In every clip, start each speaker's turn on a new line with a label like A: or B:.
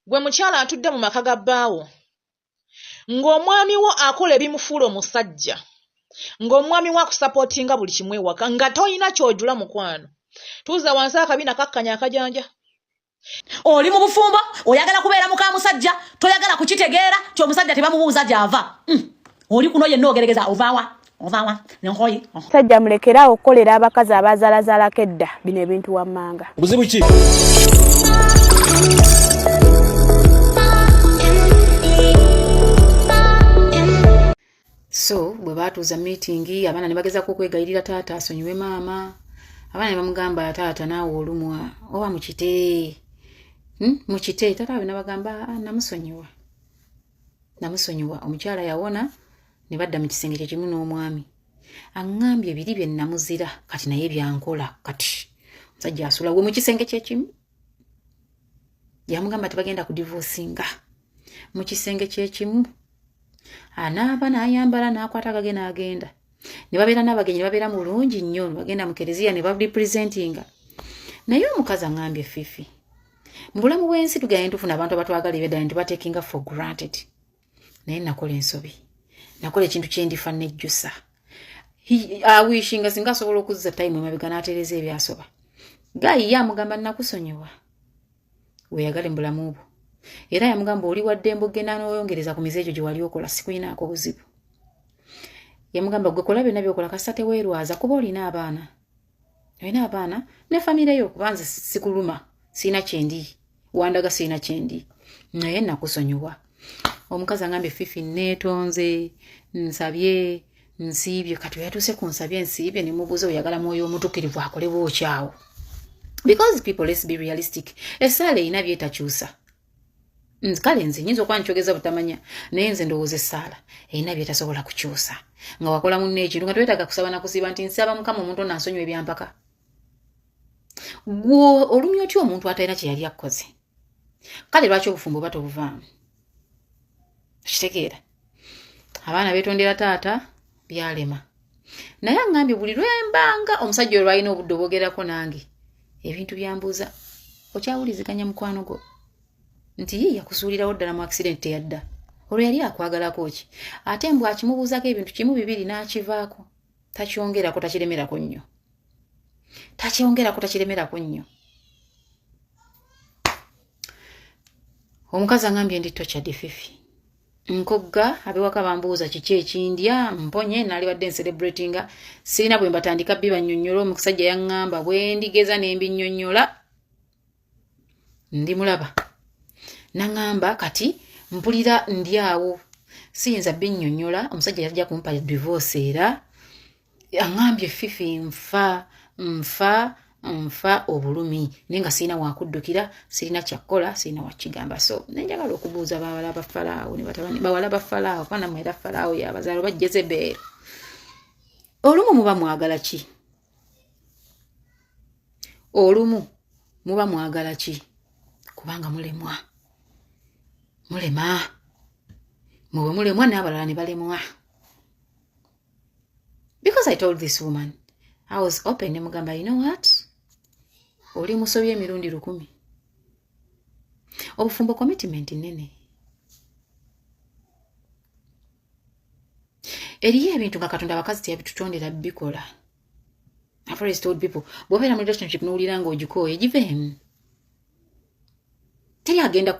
A: gwe mukyala atudde mu maka ga bbaawo ng'omwami wo akola ebimufuula omusajja ng'omwami wo akusapootinga buli kimu ewaka nga toyina ky'ojula mukwano tuuza wansi akabina kakkanya akajanja
B: oli mu bufumbo oyagala kubeera muka musajja toyagala kukitegeera ky'omusajja tebamubuuza gy'ava oli kuno yenna ogeregeza ovaawa nenkoyi
C: sajja mulekera okukolera abakazi abazaalaazaalako edda bino ebintu wammanga
D: buzibu ki
B: so bwe baatuuza meeting abaana ne bagezaako okwegayirira taata asonyiwe maama abaana ne bamugamba taata naawe olumwa oba mukite taata we nabagamba namusonyiwa omukyala yawona ne badda mu kisenge kye kimu n'omwami aŋŋambye ebiri bye namuzira kati naye byankola kati omusajja asula we mu kisenge kye kimu yamugamba tebagenda kudivosinga mu kisenge kye kimu anaaba n'ayambala n'akwata akage n'agenda ne babeera n'abagenyi ne babeera mulungi nnyo ne bagenda mu kereziya ne barepresentinga naye omukazi aŋŋambye Fifi mu bulamu bw'ensi tugenda ntufu n'abantu abatwagala ebyadala nitubatekinga for granted naye nakola ensobi nakola ekintu kyendifa nejjusa awishinga singa asobola okuzza time emabega n'atereeza ebyasoba gayi yamugamba nakusonyiwa weeyagale mu bulamu bwo era yamugamba oli wadde embogenda n'oyongereza ku mize gyo gye wali okola sikuyinaako buzibu yamugamba gwe kola byonna byokola kasita teweerwaza kuba olina abaana ne famire yo kubanza sikuluma sina kyendi wandaga sina kyendi naye nakusonyiwa omukazi angambye Fifi neetonze nsabye nsiibye kati yatuuse ku nsabye nsiibye ne mubuuza oyagala mwoyo omutuukirivu akole bwokyawo because people let's be realistic esaala erina byetakyusa kale nze nyinza okuba nkyogeza butamanya naye nze ndowooza essaala erina byetasobola kukyusa nga wakola munno ekintu nga twetaaga kusaba na kusiba nti nsaba mukama omuntu ono ansonyiwa ebyampaka gwe olumya otya omuntu atalina kye yali akkoze kale lwaki obufumbo oba tobuvaamu kitegeera abaana beetondera taata byalema naye aŋŋambye buli lwembanga omusajja olwo alina obudde obwogerako nange ebintu byambuuza okyawuliziganya mukwano gwo nti ye yakusuulirawo ddala mu accident teyadda olwo yali akwagalako ki ate mbw akimubuuzako ebintu kimu bibiri n'akivaako takyongerako takiremerako nnyo omukazi aŋŋambye ndi tokyadde Fifi nkogga abewaka bambuuza kiki ekindya mponye naali badde ncelebratinga sirina bwe mbatandika bbi bannyonnyola omusajja yaŋŋamba bwe ndigeza ne mbinnyonnyola ndi mulaba naŋŋamba kati mpulira ndi awo siyinza binnyonnyola omusajja yajja kumpa divorce era aŋŋambye Fifi nfa obulumi naye nga sirina wakuddukira sirina kyakkola sirina wakigamba so nenjagala okubuuza bawala ba Falaawo ne batabani bawala ba Falaawo kana mwera Falaawo yabazaalo ba Jezeberi olumu muba mwagala ki kubanga mulema muwe mulemwa n'abalala ne balemwa because I told this woman I was open ne mugamba you know what oli musobye emirundi 100 obufumbo commitment nene eriyo ebintu nga Katonda abakazi teyabitutondera bikola I've always told people bw'obeera mu relationship n'owulira ng'ogikooye giveemu teri agenda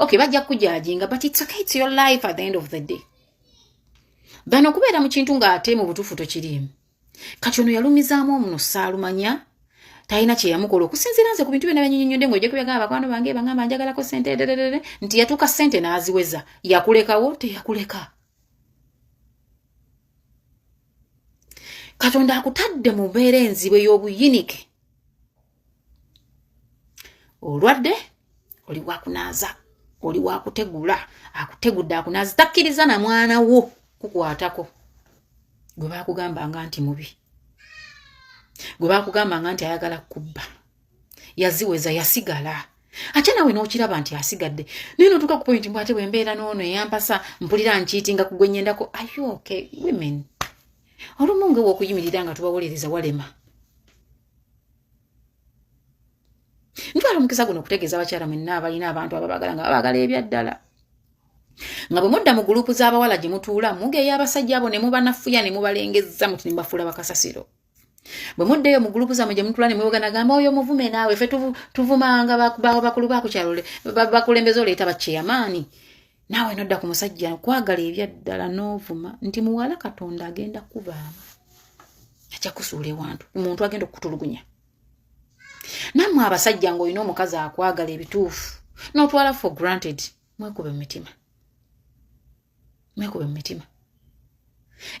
B: okay bajja kujajinga but it's okay, it's your life at the end of the day bano kubeera mu kintu ng'ate mu butuufu tokirimu kati ono yalumizaamu omuno saalumanya talina kye yamukola okusinziira nze ku bintu byonna byannyonnyodde ng'ojja kubyaga abakwano bange bangamba njagalako ssente nti yatuuka ssente n'aziweza yakulekawo teyakuleka Katonda akutadde mu mbeera enzibu ey'obuyinike olwadde oli wakunaaza oli wakutegula akutegudde akunaaza takkiriza na mwana wo kukwatako gwe baakugambanga nti mubi gwe baakugambanga nti ayagala kubba yaziweza yasigala ate nawe n'okiraba nti asigadde naye n'otuuka ku point mbwate bw'embeera n'ono eyampasa mpulira nkiitinga kugwenyendako are you okay women olumu ngewe okuyimirira nga tubawolereza walema Ntwala mukisa guno okutegeeza abakyala mwenna abalina abantu ababagala nga babagala ebyaddala. Nga bwe mudda mu gulupu z'abawala gye mutuula mugeya abasajja abo ne mubanafuya ne mubalengezza muti ne bafuula bakasasiro. Bwe muddeyo mu gulupu zammwe gye mutuula ne mwogana gamba oyo muvume naawe ffe tuvumanga bakulu bakukyalo bakulembeza oleeta bakyeyamaani. Naawe nodda ku musajja kwagala ebyaddala n'ovuma nti muwala Katonda agenda kubaamu. Ajja kusuula ewantu omuntu agenda okutulugunya. Nammwe abasajja ng'olina omukazi akwagala ebituufu n'otwala for granted mwekube mu mitima. Mwekube mu mitima.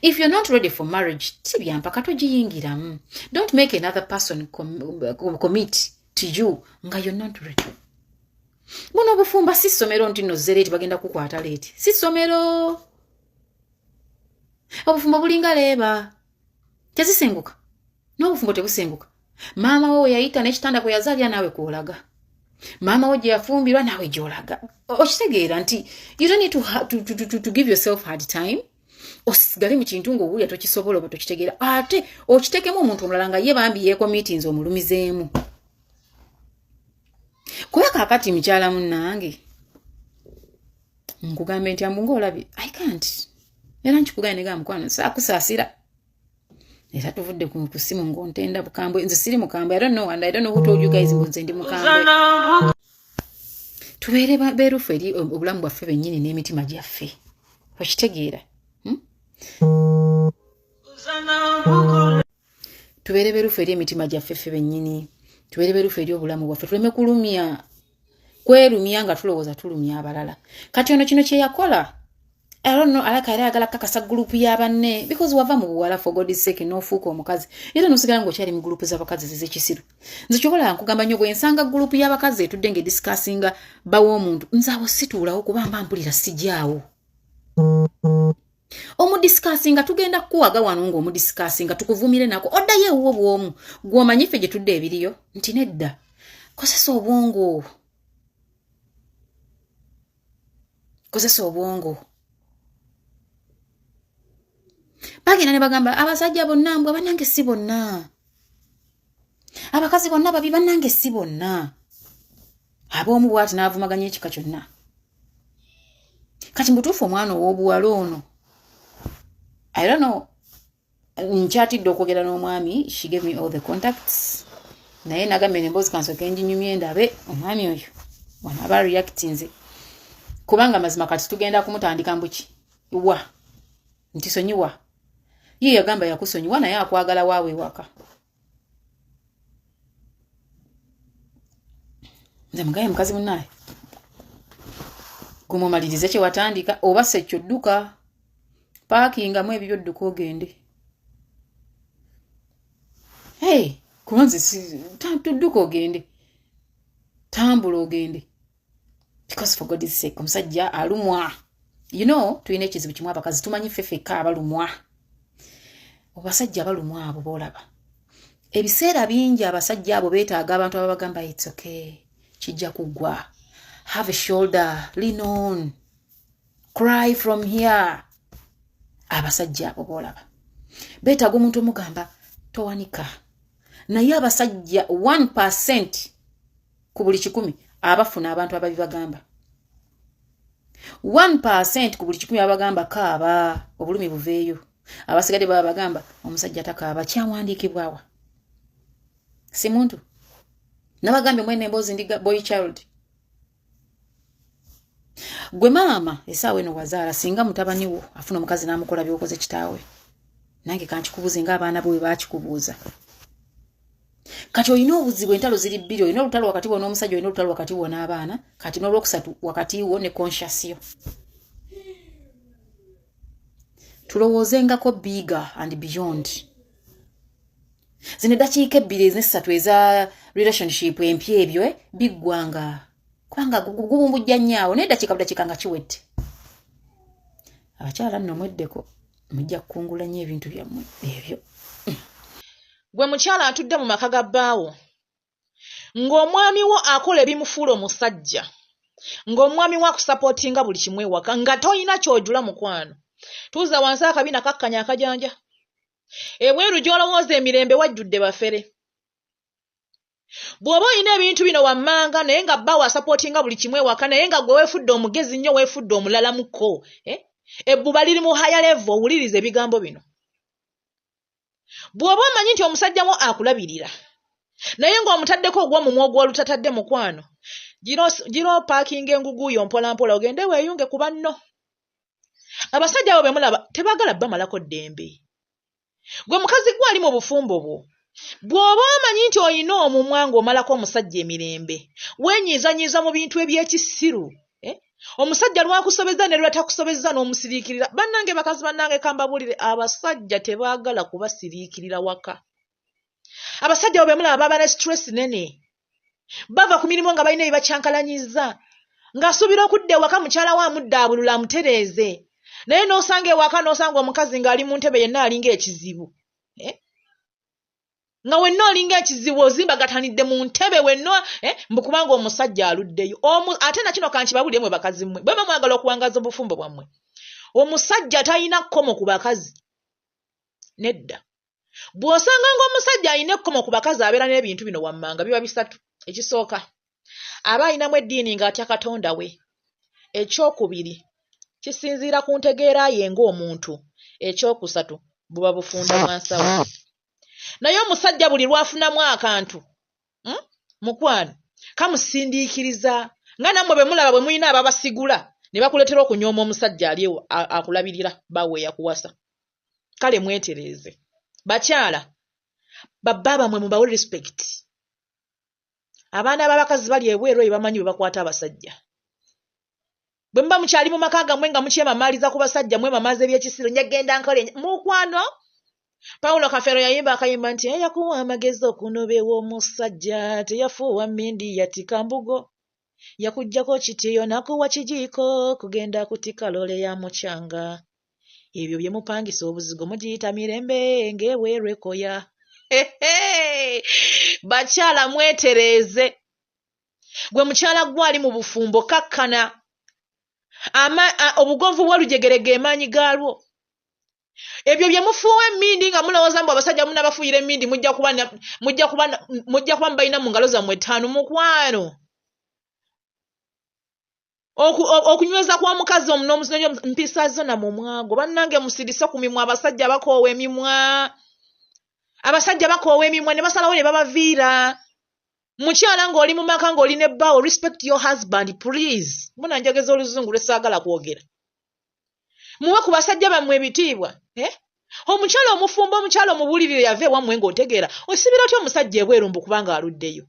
B: If you're not ready for marriage, tibyampa katogiyingiramu. Don't make another person commit to you nga you're not ready. Buno bufumba si ssomero nti nozze leeti bagenda kukwata leeti. Si ssomero. Obufumba bulinga leeba. Tezisenguka. N'obufumbo tebusenguka. Maama wo yayita n'ekitanda kwe yazaalya naawe kwolaga. Maama wo gye yafumbirwa naawe gy'olaga. Okitegeera nti you don't need to give yourself hard time. Osigale mu kintu ng'owulira tokisobola oba tokitegeera. Ate okitekemu omuntu omulala nga ye bambi yeeko meetings omulumizeemu. Kuba kaakati mukyala munnange nkugambe nti ambu ng'olabye I can't. Era nkikugane ne mukwano saakusaasira. Era tuvudde ku simu ng'ontenda bukambwe. Nze siri mukambwe. I don't know who told you guys nze ndi mukambwe. Tubeere beerufu eri obulamu bwaffe bennyini n'emitima gyaffe. Okitegeera. Tubeere beerufu eri emitima gyaffe ffe bennyini. Tubeere beerufu eri obulamu bwaffe. Tuleme kulumya. Kwerumya nga tulowooza tulumya abalala. Kati ono kino kye yakola. I don't know, alaka era agala kakasa group ya banne because wava mu buwala for God's sake n'ofuuka omukazi. Era n'osigala ng'okyali mu group z'abakazi z'ekisiru. Nze kyobola nkugamba nnyo bwe nsanga group y'abakazi etudde ng'ediscussinga bawo omuntu nze abo situulawo kuba mba mpulira sijjaawo. Omudiscussinga tugenda kuwaga wano ng'omudiscussinga tukuvumire nako oddayo ewuwo bw'omu gw'omanyi ffe gye tudde ebiriyo nti nedda kozesa obwongo. Kozesa obwongo. Bagenda ne bagamba abasajja bonna mbwa bannange si bonna. Abakazi bonna babi bannange si bonna. Ab'omu bw'ati n'avumaganya ekika kyonna. Kati mbutuufu omwana ow'obuwala ono. I don't know. Nkyatidde okwogera n'omwami. She gave me all the contacts. Naye nagambye emboozi kansooke nginyumye ndabe omwami oyo wanaaba reactinze. Kubanga mazima kati tugenda kumutandika mbuki. Wa. Nti sonyiwa. Ye yagamba yakusonyiwa naye akwagala waawe waka. Nze mugaye mukazi munnaye. Gumumalirize kye watandika oba sekyo dduka. Parkinga mu ebyo dduka ogende. Hey, kubanze si tudduka ogende. Tambula ogende. Because for God's sake omusajja alumwa. You know, tuyina ekizibu kimu abakazi tumanyi ffeffekka abalumwa. Abasajja balumwa abo boolaba. Ebiseera bingi abasajja abo beetaaga abantu ababagamba it's okay. Kijja kuggwa. Have a shoulder. Lean on. Cry from here. Abasajja abo boolaba. Beetaaga omuntu omugamba towanika. Naye abasajja 1% ku buli 100 abafuna abantu ababibagamba. 1% ku buli 100 abagamba kaaba obulumi buveeyo. Abasigadde baba bagamba omusajja takaaba kyawandiikibwawa. Si muntu. Nabagambe mwene emboozi ndi boy child. Gwe maama esaawa eno wazaala singa mutabani wo afuna omukazi n'amukola by'okoze kitaawe. Nange kankikubuuze ng'abaana bwe baakikubuuza. Kati olina obuzibu entalo ziri bbiri, olina olutalo wakati wo n'omusajja, olina olutalo wakati wo n'abaana, kati n'olwokusatu wakati wo ne conscious. Tulowoozengako bigger and beyond. Zino eddakiika 2 n'essatu eza relationship empya ebyo biggwanga. Kubanga gubumbujja nnyo naye eddakiika nga kiwedde. Abakyala nno mweddeko mujja kukungula nnyo ebintu byammwe ebyo.
A: Gwe mukyala atudde mu maka ga bbaawo ng'omwami wo akola ebimufuula omusajja ng'omwami wo akusapootinga buli kimu ewaka nga toyina ky'ojula mukwano. Tuuza wansi akabina kakkanya akajanja. Ebweru gy'olowooza emirembe wajjudde bafere. Bw'oba olina ebintu bino wammanga naye nga bba wa supportinga buli kimwe waka naye nga gwe weefudde omugezi nnyo weefudde omulala muko. Ebbuba liri mu higher level owuliriza ebigambo bino. Bw'oba omanyi nti omusajja wo akulabirira naye ng'omutaddeko ogw'omumwa ogw'olutatadde mukwano giro paakinga enguguuyo mpolampola ogende weeyunge ku banno. Abasajja abo be mulaba tebaagala bamalako ddembe. Gwe mukazi gwe ali mu bufumbo bwo bw'oba omanyi nti olina omumwa ng'omalako omusajja emirembe weenyiizanyiiza mu bintu eby'ekisiru. Omusajja lwakusobeza ne lwatakusobeza n'omusiriikirira. Bannange bakazi bannange kambabulire abasajja tebaagala kubasiriikirira waka. Abasajja abo be mulaba baba ne stress nene. Bava ku mirimu nga balina ebibakyankalanyiza. Ng'asuubira okudda ewaka mukyala wa amuddaabulula amutereeze. Naye n'osanga ewaka n'osanga omukazi ng'ali mu ntebe yenna alinga ekizibu. Nga wenna olinga ekizibu ozimbagatanidde mu ntebe wenna mbu kubanga omusajja aluddeyo. Ate na kino kankibabulire mwe bakazi mmwe bwe mwagala okuwangaza obufumbo bwammwe. Omusajja talina kkomo ku bakazi. Nedda. Bw'osanga ng'omusajja alina ekkomo ku bakazi abeera n'ebintu bino wammanga biba bisatu. Ekisooka aba alinamu eddiini ng'atya Katonda we. Ekyokubiri kisinziira ku ntegeera ye ng'omuntu. Ekyokusatu buba bufunda bwa nsawo. Naye omusajja buli lwafunamu akantu mukwano kamusindiikiriza nga nammwe bwe mulaba bwe mulina ababasigula ne bakuleetera okunyooma omusajja ali akulabirira bawe yakuwasa. Kale mwetereeze. Bakyala babba bamwe mubawe respect. Abaana b'abakazi bali ebweru bamanyi bwe bakwata abasajja. Bwe muba mukyali mu maka gammwe nga mukyemamaaliza ku basajja mwe mamaaza eby'ekisiru njagenda nkole mukwano. Paulo Kafero yayimba akayimba nti yakuwa amagezi okunobewa omusajja teyafuuwa mmindi yatika mbugo yakujjako kitiyo nakuwa kijiiko kugenda kutika lole ya mukyanga ebyo bye mupangisa obuzigo mugiyita mirembe ng'eweerwekoya. Bakyala mwetereeze. Gwe mukyala gwali mu bufumbo kakkana obugonvu bw'olujegerege emaanyi gaalwo. Ebyo bye mufuuwa emmindi nga mulowooza mbu abasajja munabafuuyira emmindi mujja kuba mbalina mu ngalo zammwe ttaano mukwano. Okunyweza kw'omukazi n'omuzinyo mpisa zona mu mwago. Bannange musirise ku mimwa abasajja bakoowa emimwa. Abasajja bakoowa emimwa ne basalawo ne babaviira. Mukyala ng'oli mu maka ng'oli ne bbaawo respect your husband please. Muna njageza oluzungu lwesaagala kwogera. Muwe ku basajja bammwe ebitiibwa. Omukyala omufumbo omukyala omubulirire yava ewammwe ng'otegeera osibira otya omusajja ebweru mbu kubanga aluddeyo.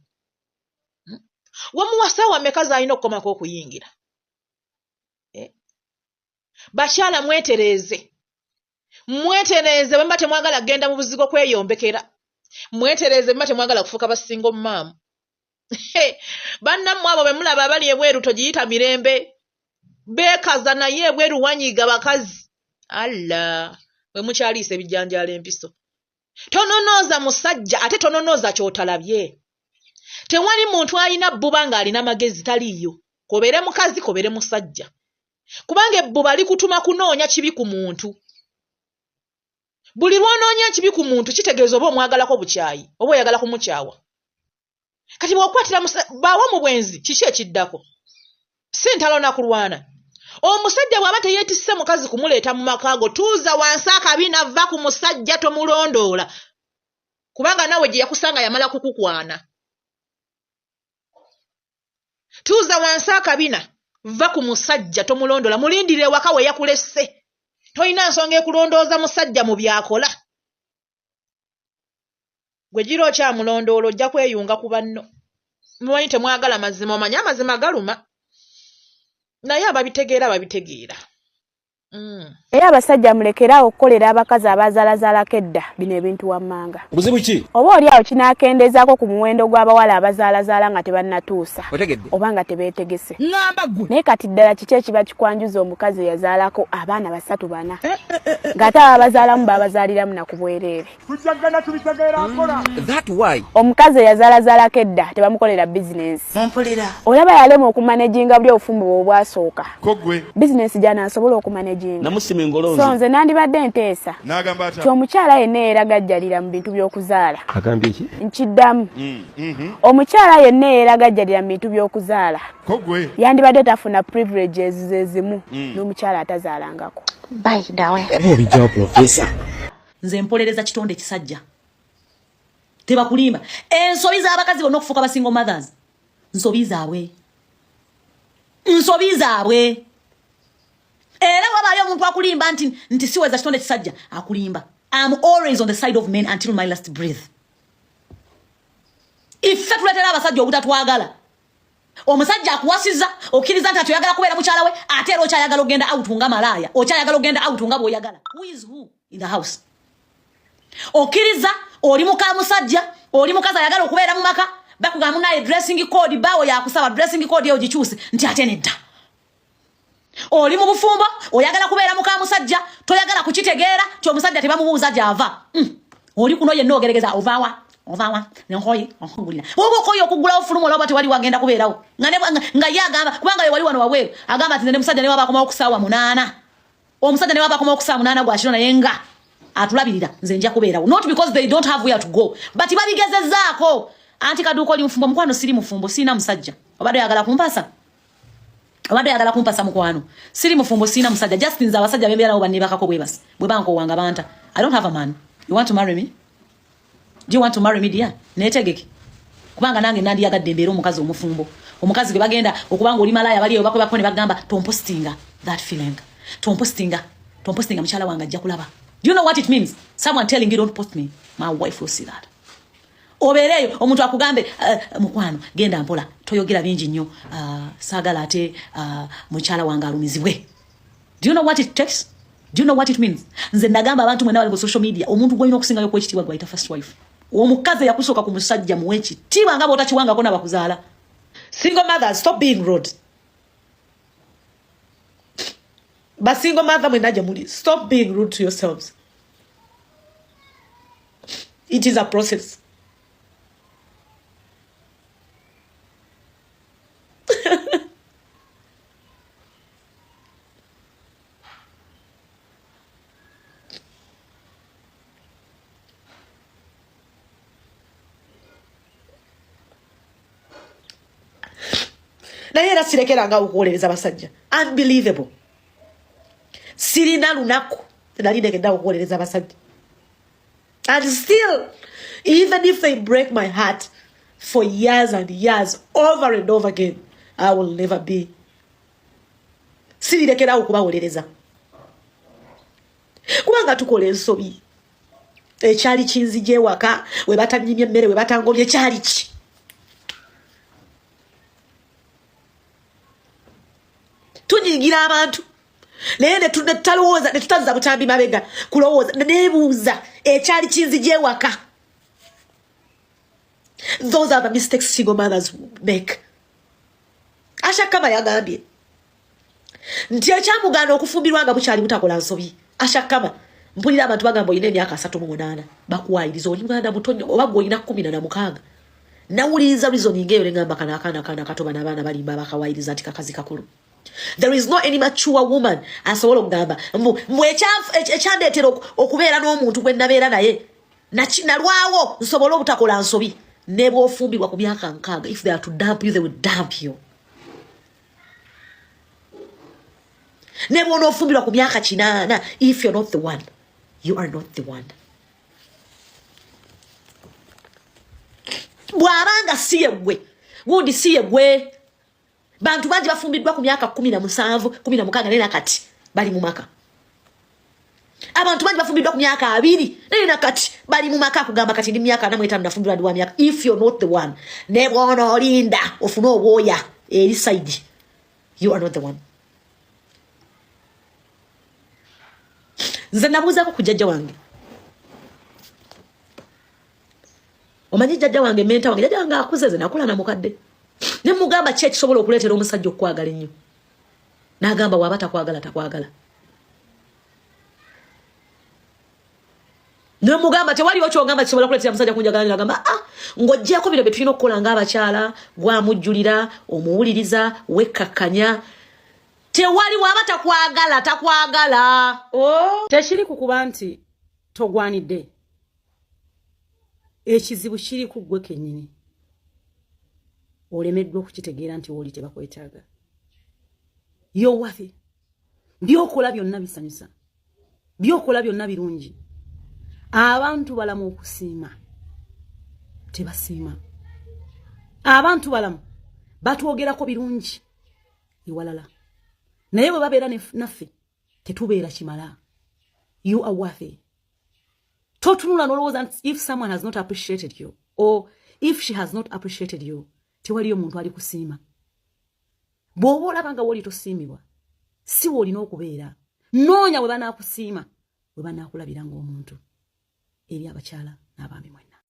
A: Wamuwasa wameka z'alina okukomako okuyingira. Bakyala mwetereeze. Mwetereeze bwe mba temwagala kgenda mu buzigo kweyombekera. Mwetereeze bwe mba temwagala kufuuka basinga omumaamu. Bannammwe abo be mulaba abali ebweru togiyita mirembe. Beekaza naye ebweru wanyiiga bakazi. Allah bwe mukyaliisa ebijjanjaala empiso. Tononooza musajja ate tononooza ky'otalabye. Tewali muntu alina bbuba ng'alina magezi taliiyo. Kobeere mukazi kobeere musajja. Kubanga ebbuba likutuma kunoonya kibi ku muntu. Buli lw'onoonya ekibi ku muntu kitegeeza oba omwagalako bukyayi oba oyagala kumukyawa. Kati bw'okwatira baawo mu bwenzi kiki ekiddako? Si ntalo na kulwana. Omusajja bw'aba teyeetisse mukazi kumuleeta mu maka go tuuza wansi akabina vva ku musajja tomulondoola. Kubanga nawe gye yakusanga yamala kukukwana. Tuuza wansi akabina vva ku musajja tomulondoola mulindire ewaka we yakulesse. Toyina nsonga ekulondooza musajja mu byakola. Gwe gira okyamulondoola ojja kweyunga ku banno. Mumanyi temwagala mazima omanyi amazima galuma. Naye ababitegeera.
C: Era abasajja mulekeraawo okukolera abakazi abazaalaazaalako edda bino ebintu wammanga.
D: Buzibu ki?
C: Oba oli awo kinaakendeezaako ku muwendo gw'abawala abazaalazaala nga tebannatuusa oba nga tebeetegese. Naye kati ddala kiki ekiba kikwanjuza omukazi eyazaalako abaana 3-4 ng'ate ababazaalamu babazaaliramu na ku bwereere. Omukazi eyazaalaazaalako edda tebamukolera bizinensi. Olaba yalema okumanejinga buli obufumbo bwe obwasooka. Bizinensi gy'anaasobola okumanejinga jinja
D: namusima engolonzi
C: so nze nandibadde nteesa
E: n'agamba ata
C: omukyala yenna era gajjalira mu bintu by'okuzaala
D: agambye ki
C: nkiddamu omukyala yenna era gajjalira mu bintu by'okuzaala
E: kogwe
C: yandibadde tafuna privileges ezimu n'omukyala atazaalangako
B: bayidawe
D: ebijjawo profesa
F: nze mpolereza kitonde kisajja tebakulimba ensobi z'abakazi bonna okufuuka basingle mothers nsobi zaabwe era wabayo omuntu akulimba nti siweza kitonde kisajja akulimba. I'm always on the side of men until my last breath. Ife tuletera abasajja obutatwagala omusajja akuwasiza okkiriza nti atoyagala kubeera mukyala we ate era okyayagala ogenda out nga malaya okyayagala ogenda out nga bw'oyagala. Who is who in the house? Okkiriza oli muka musajja oli mukazi ayagala okubeera mu maka bakugamba naye dressing code bawo yakusaba dressing code yo gikyuse nti ate nedda. Oli mu bufumbo oyagala kubeera muka musajja toyagala kukitegeera ti omusajja tebamubuuza gy'ava. Oli kuno yenna ogeregeza ovaawa nenkoyi okugulira wobo koyo okugula ofulumo laba tewali wagenda kubeerawo nga ye agamba kubanga wali wano waweeru agamba ati nne musajja ne wabakoma okusaawa 8 omusajja ne wabakoma okusaawa 8 gwakiro naye nga atulabirira nze nja kubeerawo not because they don't have where to go but babigezezaako anti kaduuka oli mufumbo mukwano siri mufumbo sina musajja obadde oyagala kumpasa mukwano siri mufumbo sina musajja just nze abasajja bembeerawo bannebakako bwebasi bwe bankowanga banta I don't have a man. You want to marry me? Do you want to marry me dear? Netegeke. Kubanga nange nandi yagadde mbeera omukazi omufumbo. Omukazi gwe bagenda okubanga oli malaya bali obako bakone bagamba tompostinga that feeling. Tompostinga mchala wanga ajja kulaba. Do you know what it means? Someone telling you don't post me. My wife will see that. Obereyo omuntu akugambe mukwano genda mpola toyogera bingi nnyo saagala ate mukyala wanga alumizibwe. Do you know what it takes? Do you know what it means? Nze ndagamba abantu mwena bali ku social media omuntu gwolina okusingayo kwekitiibwa gwaita first wife. Omukazi yakusooka ku musajja muwechi tiba ngabo otakiwanga kona bakuzaala.
A: Single mothers, stop being rude. But single mother mwenaje muli, stop being rude to yourselves. It is a process. Naye era sirekeranga okuwolereza abasajja. Unbelievable. Sirina lunaku nali ndegenda okuwolereza abasajja. And still, even if they break my heart for years and years, over and over again, I will never be. Sirirekera okubawolereza. Kubanga tukola ensobi. Ekyali kinzije waka, we batanyimye mmere, we batangolye kyali ki. Tunyigira abantu naye netutalowooza netutaza butambi mabega kulowooza nebuuza ekyali kinzije waka. Those are the mistakes single mothers make. Asha kama yagambye nti ekyamuganda okufumbirwa nga bukyali butakola nsobi. Asha kama mpulira abantu bagamba oyina emyaka 38 bakuwayiriza oli mwana mutonyo oba gw'olina 16 nawuliriza reasoning eyo nengamba kana katoba n'abaana balimba bakawayiriza nti kakazi kakulu. There is no any mature woman asobola okugamba ekyandeetera okubeera n'omuntu gwe nabeera naye nalwawo nsobola obutakola nsobi ne bw'ofumbirwa ku myaka 6. If they are to dump you, they will dump you. Ne bw'onoofumbirwa ku myaka 8, if you're not the one, you are not the one. Bw'abanga si ye gwe gundi si ye gwe. Bantu bangi bafumbiddwa ku myaka 17, 16 nena kati bali mu maka. Abantu bangi bafumbiddwa ku myaka 2 nena kati bali mu maka kugamba kati ndi myaka 45 nafumbirwa ndi wa myaka. If you're not the one, ne bwono olinda ofuna obwoya eri side, you are not the one. Nze nabuuzaako ku jjajja wange. Omanyi jjajja wange menta wange, jjajja wange akuze ze nakula na mukadde. Ne mugamba kye kisobola okuleetera omusajja okwagala ennyo. N'agamba waba takwagala takwagala. Ne mugamba tewaliwo ky'ogamba kisobola kuleetera omusajja kunjagala nnyo. N'agamba ng'oggyeko bino bye tulina okukola ng'abakyala, gwamujjulira, omuwuliriza, wekkakkanya.
F: Tewali waba takwagala. Oh.
E: Tekiri kukuba nti togwanidde. Ekizibu kiri ku ggwe kennyini. Olemeddwa okukitegeera nti woli tebakwetaaga. Yo wafe. Byokola byonna bisanyusa. Byokola byonna birungi. Abantu balamu okusiima. Tebasiima. Abantu balamu batwogerako birungi iwalala. Naye bwe babeera naffe tetubeera kimala. You are worthy. Totunula nolowooza if someone has not appreciated you or if she has not appreciated you tewaliyo muntu ali kusiima. Bw'oba olaba nga woli tosiimibwa si w'olina okubeera. Noonya bwe banaakusiima bwe banaakulabira ng'omuntu eri abakyala n'abaami mwenna.